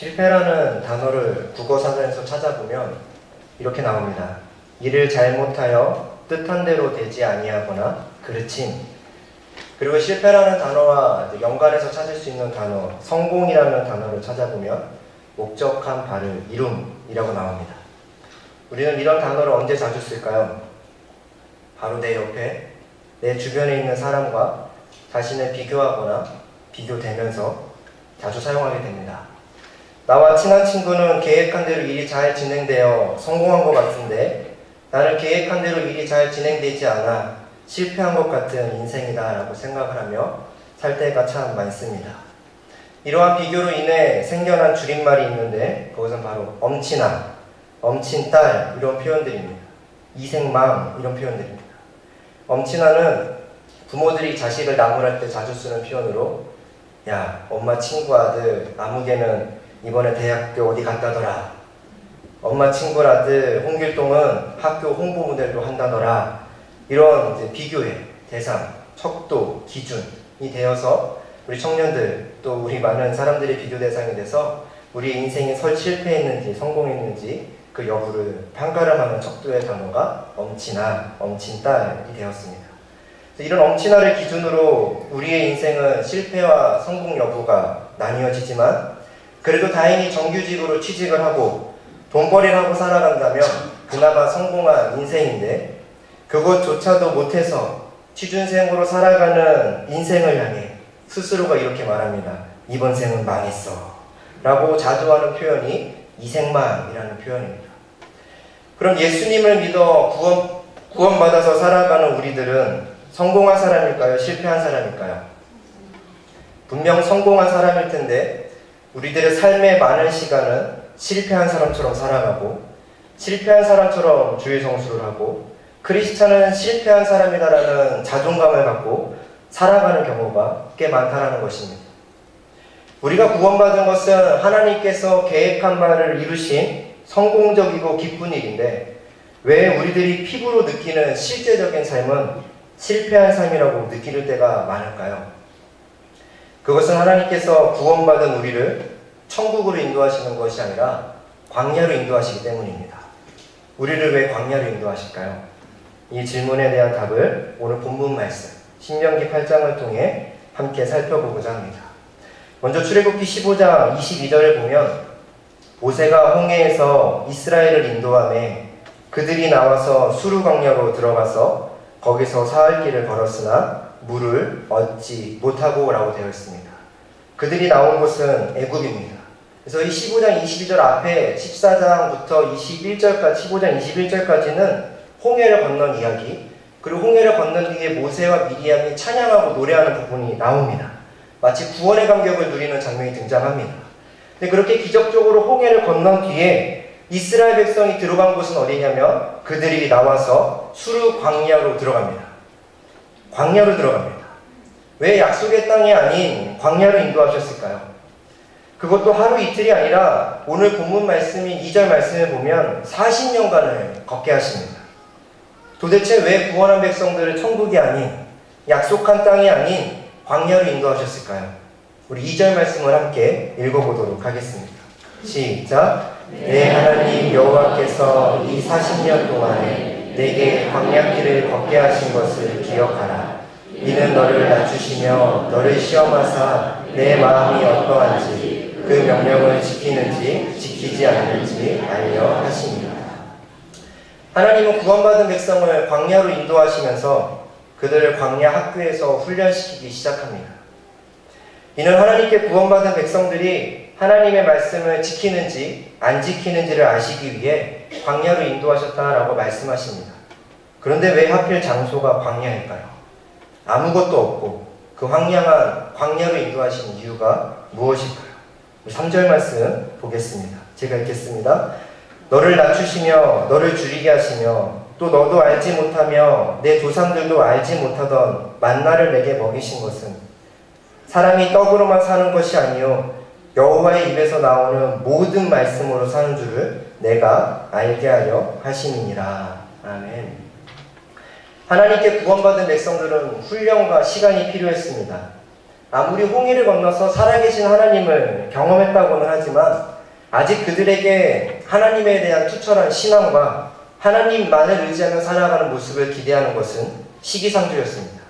실패라는 단어를 국어사전에서 찾아보면 이렇게 나옵니다. 일을 잘못하여 뜻한 대로 되지 아니하거나 그르침. 그리고 실패라는 단어와 연관해서 찾을 수 있는 단어, 성공이라는 단어를 찾아보면 목적한 바를 이룸이라고 나옵니다. 우리는 이런 단어를 언제 자주 쓸까요? 바로 내 옆에, 내 주변에 있는 사람과 자신을 비교하거나 비교되면서 자주 사용하게 됩니다. 나와 친한 친구는 계획한 대로 일이 잘 진행되어 성공한 것 같은데 나는 계획한 대로 일이 잘 진행되지 않아 실패한 것 같은 인생이다 라고 생각을 하며 살 때가 참 많습니다. 이러한 비교로 인해 생겨난 줄임말이 있는데 그것은 바로 엄친아, 엄친딸 이런 표현들입니다. 이생망 이런 표현들입니다. 엄친아는 부모들이 자식을 나무랄 때 자주 쓰는 표현으로 야, 엄마 친구 아들 아무개는 이번에 대학교 어디 갔다더라. 엄마 친구 아들 홍길동은 학교 홍보 모델도 한다더라. 이런 이제 비교의 대상, 척도, 기준이 되어서 우리 청년들 또 우리 많은 사람들의 비교 대상이 돼서 우리 인생이 실패했는지 성공했는지 그 여부를 판가름하는 척도의 단어가 엄친아, 엄친딸이 되었습니다. 이런 엄친아를 기준으로 우리의 인생은 실패와 성공 여부가 나뉘어지지만 그래도 다행히 정규직으로 취직을 하고 돈벌이를 하고 살아간다면 그나마 성공한 인생인데 그것조차도 못해서 취준생으로 살아가는 인생을 향해 스스로가 이렇게 말합니다. 이번 생은 망했어 라고 자조하는 표현이 이생망이라는 표현입니다. 그럼 예수님을 믿어 구원받아서 살아가는 우리들은 성공한 사람일까요? 실패한 사람일까요? 분명 성공한 사람일 텐데 우리들의 삶의 많은 시간은 실패한 사람처럼 살아가고 실패한 사람처럼 주일 성수를 하고 크리스찬은 실패한 사람이다라는 자존감을 갖고 살아가는 경우가 꽤 많다는 것입니다. 우리가 구원받은 것은 하나님께서 계획한 바를 이루신 성공적이고 기쁜 일인데 왜 우리들이 피부로 느끼는 실제적인 삶은 실패한 삶이라고 느낄 때가 많을까요? 그것은 하나님께서 구원받은 우리를 천국으로 인도하시는 것이 아니라 광야로 인도하시기 때문입니다. 우리를 왜 광야로 인도하실까요? 이 질문에 대한 답을 오늘 본문 말씀 신명기 8장을 통해 함께 살펴보고자 합니다. 먼저 출애굽기 15장 22절을 보면 모세가 홍해에서 이스라엘을 인도하매 그들이 나와서 수르 광야로 들어가서 거기서 사흘 길을 걸었으나 물을 얻지 못하고 라고 되어 있습니다. 그들이 나온 곳은 애굽입니다. 그래서 이 15장 22절 앞에 14장부터 21절까지 15장 21절까지는 홍해를 건넌 이야기, 그리고 홍해를 건넌 뒤에 모세와 미리암이 찬양하고 노래하는 부분이 나옵니다. 마치 구원의 감격을 누리는 장면이 등장합니다. 근데 그렇게 기적적으로 홍해를 건넌 뒤에 이스라엘 백성이 들어간 곳은 어디냐면 그들이 나와서 수르 광야로 들어갑니다. 광야로 들어갑니다. 왜 약속의 땅이 아닌 광야로 인도하셨을까요? 그것도 하루 이틀이 아니라 오늘 본문 말씀인 2절 말씀을 보면 40년간을 걷게 하십니다. 도대체 왜 구원한 백성들을 천국이 아닌 약속한 땅이 아닌 광야로 인도하셨을까요? 우리 2절 말씀을 함께 읽어보도록 하겠습니다. 시작! 내 하나님 여호와께서 이 40년 동안에 내게 광야길을 걷게 하신 것을 기억하라. 이는 너를 낮추시며 너를 시험하사 내 마음이 어떠한지 그 명령을 지키는지 지키지 않는지 알려 하십니다. 하나님은 구원받은 백성을 광야로 인도하시면서 그들을 광야 학교에서 훈련시키기 시작합니다. 이는 하나님께 구원받은 백성들이 하나님의 말씀을 지키는지 안 지키는지를 아시기 위해 광야로 인도하셨다라고 말씀하십니다. 그런데 왜 하필 장소가 광야일까요? 아무것도 없고 그 황량한 광야로 인도하신 이유가 무엇일까요? 3절 말씀 보겠습니다. 제가 읽겠습니다. 너를 낮추시며 너를 줄이게 하시며 또 너도 알지 못하며 내 조상들도 알지 못하던 만나를 내게 먹이신 것은 사람이 떡으로만 사는 것이 아니요 여호와의 입에서 나오는 모든 말씀으로 사는 줄을 내가 알게 하려 하심이니라. 아멘. 하나님께 구원받은 백성들은 훈련과 시간이 필요했습니다. 아무리 홍해를 건너서 살아계신 하나님을 경험했다고는 하지만 아직 그들에게 하나님에 대한 투철한 신앙과 하나님만을 의지하며 살아가는 모습을 기대하는 것은 시기상조였습니다.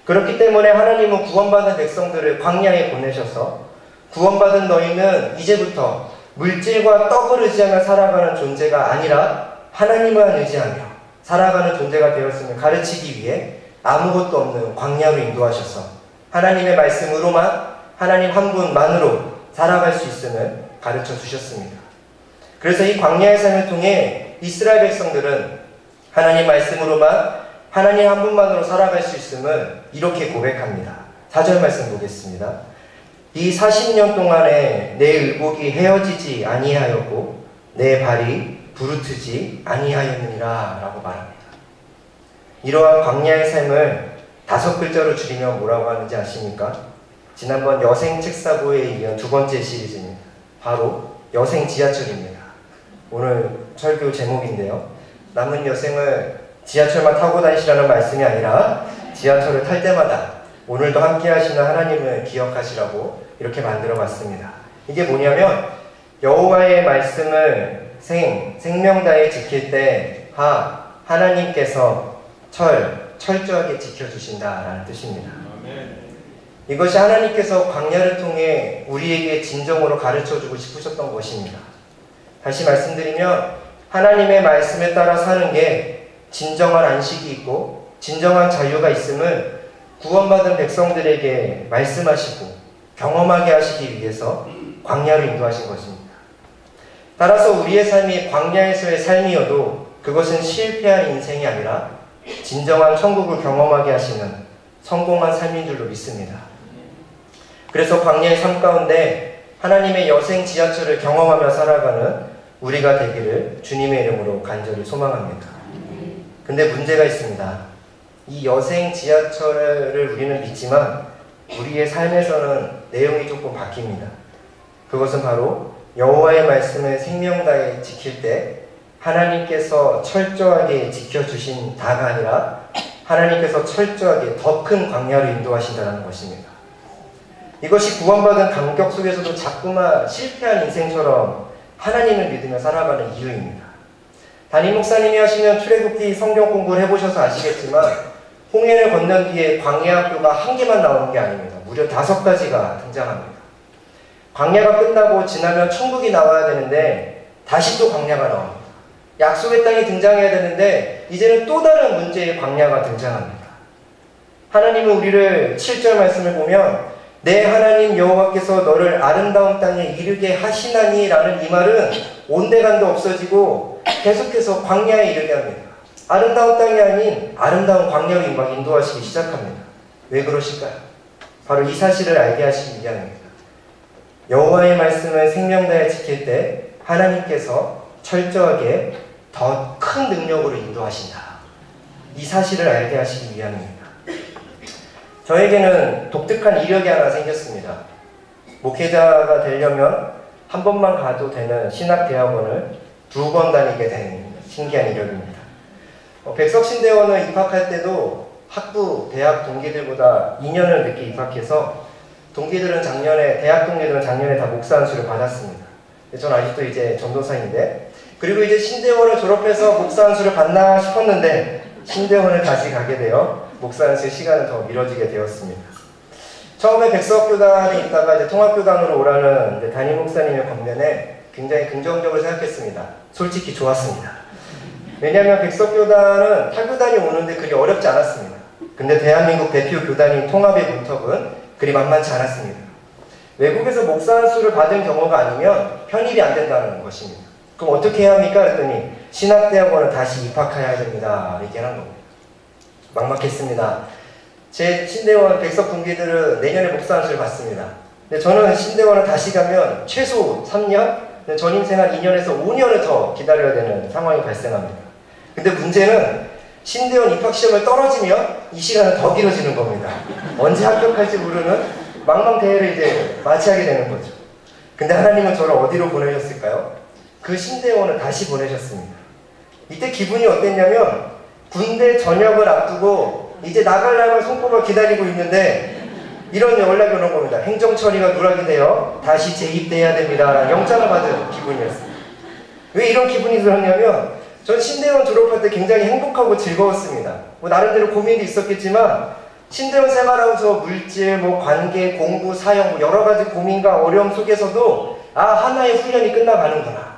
그렇기 때문에 하나님은 구원받은 백성들을 광야에 보내셔서 구원받은 너희는 이제부터 물질과 떡을 의지하며 살아가는 존재가 아니라 하나님만 의지하며 살아가는 존재가 되었음을 가르치기 위해 아무것도 없는 광야로 인도하셔서 하나님의 말씀으로만, 하나님 한 분만으로 살아갈 수 있음을 가르쳐 주셨습니다. 그래서 이 광야의 삶을 통해 이스라엘 백성들은 하나님 말씀으로만, 하나님 한 분만으로 살아갈 수 있음을 이렇게 고백합니다. 4절 말씀 보겠습니다. 이 40년 동안에 내 의복이 헤어지지 아니하였고 내 발이 부르트지 아니하였느니라 라고 말합니다. 이러한 광야의 삶을 5글자로 줄이면 뭐라고 하는지 아십니까? 지난번 여생 책사고에 이은 2번째 시리즈입니다. 바로 여생 지하철입니다. 오늘 설교 제목인데요. 남은 여생을 지하철만 타고 다니시라는 말씀이 아니라 지하철을 탈 때마다 오늘도 함께 하시는 하나님을 기억하시라고 이렇게 만들어 봤습니다. 이게 뭐냐면 여호와의 말씀을 생명 다해 지킬 때 하나님께서 철저하게 지켜주신다라는 뜻입니다. 이것이 하나님께서 광야를 통해 우리에게 진정으로 가르쳐주고 싶으셨던 것입니다. 다시 말씀드리면 하나님의 말씀에 따라 사는 게 진정한 안식이 있고 진정한 자유가 있음을 구원받은 백성들에게 말씀하시고 경험하게 하시기 위해서 광야로 인도하신 것입니다. 따라서 우리의 삶이 광야에서의 삶이어도 그것은 실패한 인생이 아니라 진정한 천국을 경험하게 하시는 성공한 삶인 줄로 믿습니다. 그래서 광야의 삶 가운데 하나님의 여생 지하철을 경험하며 살아가는 우리가 되기를 주님의 이름으로 간절히 소망합니다. 근데 문제가 있습니다. 이 여생 지하철을 우리는 믿지만 우리의 삶에서는 내용이 조금 바뀝니다. 그것은 바로 여호와의 말씀을 생명 다해 지킬 때 하나님께서 철저하게 지켜주신 다가 아니라 하나님께서 철저하게 더 큰 광야로 인도하신다는 것입니다. 이것이 구원받은 감격 속에서도 자꾸만 실패한 인생처럼 하나님을 믿으며 살아가는 이유입니다. 담임 목사님이 하시는 출애굽기 성경 공부를 해보셔서 아시겠지만 홍해를 건넌 뒤에 광야학교가 한 개만 나오는 게 아닙니다. 무려 5가지가 등장합니다. 광야가 끝나고 지나면 천국이 나와야 되는데 다시 또 광야가 나옵니다. 약속의 땅이 등장해야 되는데 이제는 또 다른 문제의 광야가 등장합니다. 하나님은 우리를 7절 말씀을 보면 내 하나님 여호와께서 너를 아름다운 땅에 이르게 하시나니 라는 이 말은 온데간데 없어지고 계속해서 광야에 이르게 합니다. 아름다운 땅이 아닌 아름다운 광야로 인도하시기 시작합니다. 왜 그러실까요? 바로 이 사실을 알게 하시기 위함입니다. 여호와의 말씀을 생명 다해 지킬 때 하나님께서 철저하게 더 큰 능력으로 인도하신다. 이 사실을 알게 하시기 위함입니다. 저에게는 독특한 이력이 하나 생겼습니다. 목회자가 되려면 한 번만 가도 되는 신학대학원을 2번 다니게 된 신기한 이력입니다. 백석신대원을 입학할 때도 학부, 대학 동기들보다 2년을 늦게 입학해서 대학 동기들은 작년에 다 목사 안수를 받았습니다. 저는 아직도 이제 전도사인데, 그리고 이제 신대원을 졸업해서 목사 안수를 받나 싶었는데 신대원을 다시 가게 되어 목사 안수의 시간은 더 미뤄지게 되었습니다. 처음에 백석교단에 있다가 이제 통합교단으로 오라는 담임 목사님의 권면에 굉장히 긍정적으로 생각했습니다. 솔직히 좋았습니다. 왜냐하면 백석교단은 타교단이 오는데 그리 어렵지 않았습니다. 근데 대한민국 대표 교단인 통합의 문턱은 그리 만만치 않았습니다. 외국에서 목사 안수를 받은 경우가 아니면 편입이 안 된다는 것입니다. 그럼 어떻게 해야 합니까? 그랬더니 신학대학원을 다시 입학해야 됩니다. 이렇게 하는 겁니다. 막막했습니다. 제 신대원 백석 동기들은 내년에 목사 안수를 받습니다. 근데 저는 신대원을 다시 가면 최소 3년, 전임생활 2년에서 5년을 더 기다려야 되는 상황이 발생합니다. 근데 문제는 신대원 입학시험을 떨어지면 이 시간은 더 길어지는 겁니다. 언제 합격할지 모르는 망망대해를 이제 맞이하게 되는 거죠. 근데 하나님은 저를 어디로 보내셨을까요? 그 신대원을 다시 보내셨습니다. 이때 기분이 어땠냐면 군대 전역을 앞두고 이제 나가려면 손꼽아 기다리고 있는데 이런 연락이 오는 겁니다. 행정처리가 누락이 되어 다시 재입돼야 됩니다. 영장을 받은 기분이었습니다. 왜 이런 기분이 들었냐면 전 신대원 졸업할 때 굉장히 행복하고 즐거웠습니다. 뭐 나름대로 고민도 있었겠지만 신대원 생활하면서 물질, 뭐 관계, 공부, 사형 여러 가지 고민과 어려움 속에서도 하나의 훈련이 끝나가는구나.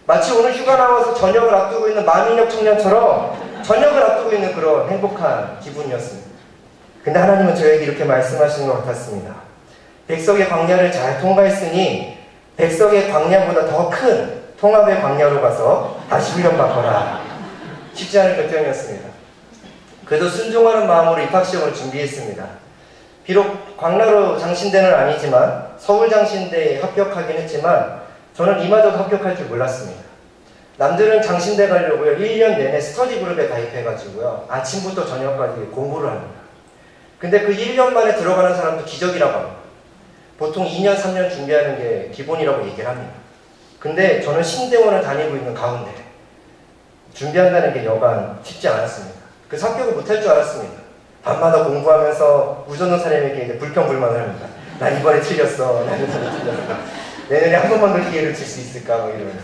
마치 오늘 휴가 나와서 전역을 앞두고 있는 마민혁 청년처럼 전역을 앞두고 있는 그런 행복한 기분이었습니다. 근데 하나님은 저에게 이렇게 말씀하시는 것 같았습니다. 백석의 광야를 잘 통과했으니 백석의 광야보다 더 큰 통합의 광야로 가서 다시 훈련받거라. 쉽지 않은 결정이었습니다. 그래도 순종하는 마음으로 입학시험을 준비했습니다. 비록 광나루 장신대는 아니지만 서울 장신대에 합격하긴 했지만 저는 이마저도 합격할 줄 몰랐습니다. 남들은 장신대 가려고요 1년 내내 스터디 그룹에 가입해가지고요 아침부터 저녁까지 공부를 합니다. 근데 그 1년 만에 들어가는 사람도 기적이라고 합니다. 보통 2년 3년 준비하는 게 기본이라고 얘기를 합니다. 근데 저는 신대원을 다니고 있는 가운데 준비한다는 게 여간 쉽지 않았습니다. 그래서 합격을 못할 줄 알았습니다. 밤마다 공부하면서 우전노 사람에게 이제 불평불만을 합니다. 나 이번에 틀렸어. 나 이번에 틀렸어. 내년에 한 번만 더 기회를 줄 수 있을까? 뭐 이러면서.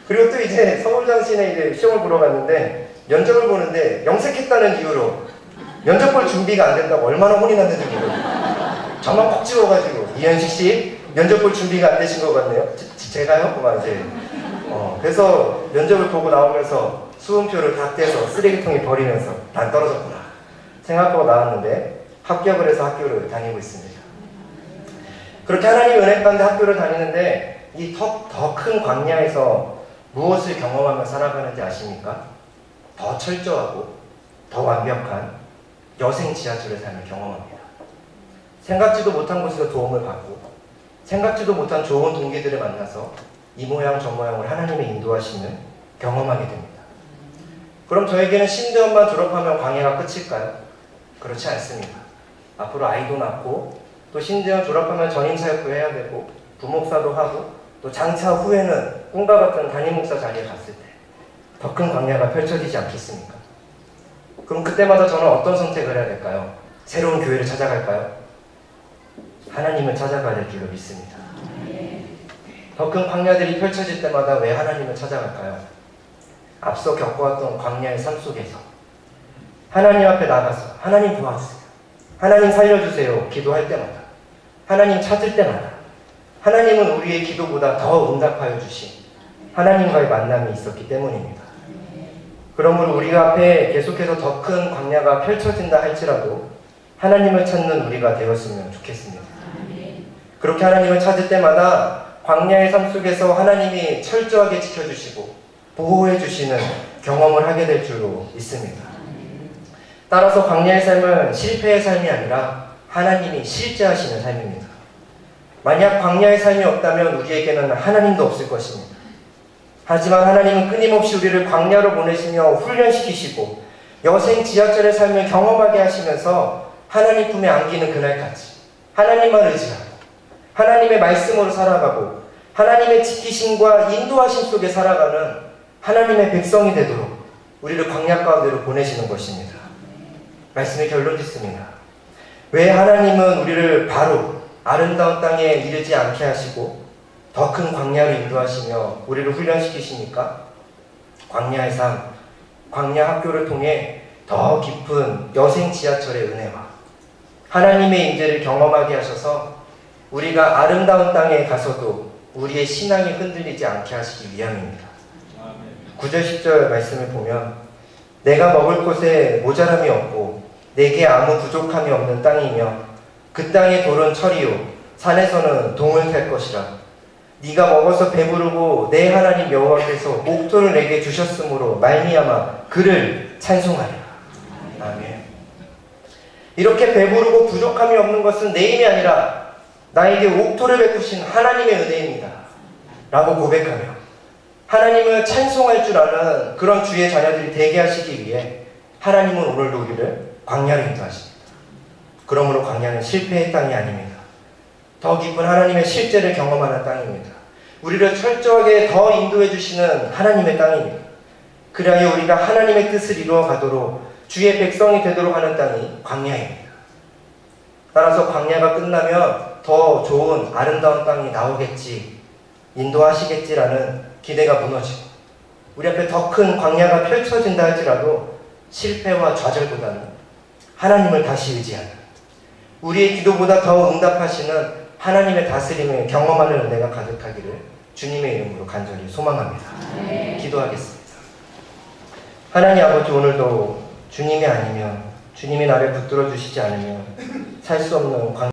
그리고 또 이제 서울장신에 이제 시험을 보러 갔는데 면접을 보는데 영색했다는 이유로 면접 볼 준비가 안 된다고 얼마나 혼이 났는지 모르겠어요. 저만 콕 집어가지고 이현식 씨 면접 볼 준비가 안 되신 것 같네요. 제가요? 그만 이제. 그래서 면접을 보고 나오면서 수험표를 다 떼서 쓰레기통에 버리면서 난 떨어졌구나 생각하고 나왔는데 합격을 해서 학교를 다니고 있습니다. 그렇게 하나님의 은혜 가운데 학교를 다니는데 이 더 큰 광야에서 무엇을 경험하며 살아가는지 아십니까? 더 철저하고 더 완벽한 여생 지하철의 삶을 경험합니다. 생각지도 못한 곳에서 도움을 받고 생각지도 못한 좋은 동기들을 만나서 이 모양 저 모양으로 하나님의 인도하심을 경험하게 됩니다. 그럼 저에게는 신대원만 졸업하면 광야가 끝일까요? 그렇지 않습니다. 앞으로 아이도 낳고 또 신대원 졸업하면 전임사역도 해야 되고 부목사도 하고 또 장차 후에는 꿈과 같은 담임목사 자리에 갔을 때 더 큰 광야가 펼쳐지지 않겠습니까? 그럼 그때마다 저는 어떤 선택을 해야 될까요? 새로운 교회를 찾아갈까요? 하나님을 찾아가야 될 줄로 믿습니다. 더 큰 광야들이 펼쳐질 때마다 왜 하나님을 찾아갈까요? 앞서 겪어왔던 광야의 삶 속에서 하나님 앞에 나가서 하나님 도와주세요. 하나님 살려주세요. 기도할 때마다 하나님 찾을 때마다 하나님은 우리의 기도보다 더 응답하여 주신 하나님과의 만남이 있었기 때문입니다. 그러므로 우리가 앞에 계속해서 더 큰 광야가 펼쳐진다 할지라도 하나님을 찾는 우리가 되었으면 좋겠습니다. 그렇게 하나님을 찾을 때마다 광야의 삶 속에서 하나님이 철저하게 지켜주시고 보호해 주시는 경험을 하게 될 줄로 믿습니다. 따라서 광야의 삶은 실패의 삶이 아니라 하나님이 실제하시는 삶입니다. 만약 광야의 삶이 없다면 우리에게는 하나님도 없을 것입니다. 하지만 하나님은 끊임없이 우리를 광야로 보내시며 훈련시키시고 여생 지하철의 삶을 경험하게 하시면서 하나님 품에 안기는 그날까지 하나님만 의지하고 하나님의 말씀으로 살아가고 하나님의 지키심과 인도하심 속에 살아가는 하나님의 백성이 되도록 우리를 광야 가운데로 보내시는 것입니다. 말씀의 결론 짓습니다. 왜 하나님은 우리를 바로 아름다운 땅에 이르지 않게 하시고 더 큰 광야로 인도하시며 우리를 훈련시키십니까? 광야의 삶, 광야 학교를 통해 더 깊은 여생 지하철의 은혜와 하나님의 임재를 경험하게 하셔서 우리가 아름다운 땅에 가서도 우리의 신앙이 흔들리지 않게 하시기 위함입니다. 9절 10절 말씀을 보면 내가 먹을 곳에 모자람이 없고 내게 아무 부족함이 없는 땅이며 그 땅의 돌은 철이요 산에서는 동을 탈 것이라. 네가 먹어서 배부르고 내 하나님 여호와께서 목토를 내게 주셨으므로 말미암아 그를 찬송하리라. 아멘. 이렇게 배부르고 부족함이 없는 것은 내 힘이 아니라 나에게 옥토를 베푸신 하나님의 은혜입니다 라고 고백하며 하나님을 찬송할 줄 아는 그런 주의 자녀들이 되게 하시기 위해 하나님은 오늘도 우리를 광야로 인도하십니다. 그러므로 광야는 실패의 땅이 아닙니다. 더 깊은 하나님의 실제를 경험하는 땅입니다. 우리를 철저하게 더 인도해 주시는 하나님의 땅입니다. 그리하여 우리가 하나님의 뜻을 이루어 가도록 주의 백성이 되도록 하는 땅이 광야입니다. 따라서 광야가 끝나면 더 좋은 아름다운 땅이 나오겠지, 인도하시겠지라는 기대가 무너지고, 우리 앞에 더 큰 광야가 펼쳐진다 할지라도 실패와 좌절보다는 하나님을 다시 의지하는, 우리의 기도보다 더 응답하시는 하나님의 다스림을 경험하는 은혜가 가득하기를 주님의 이름으로 간절히 소망합니다. 기도하겠습니다. 하나님 아버지, 오늘도 주님이 아니면, 주님이 나를 붙들어 주시지 않으면 살 수 없는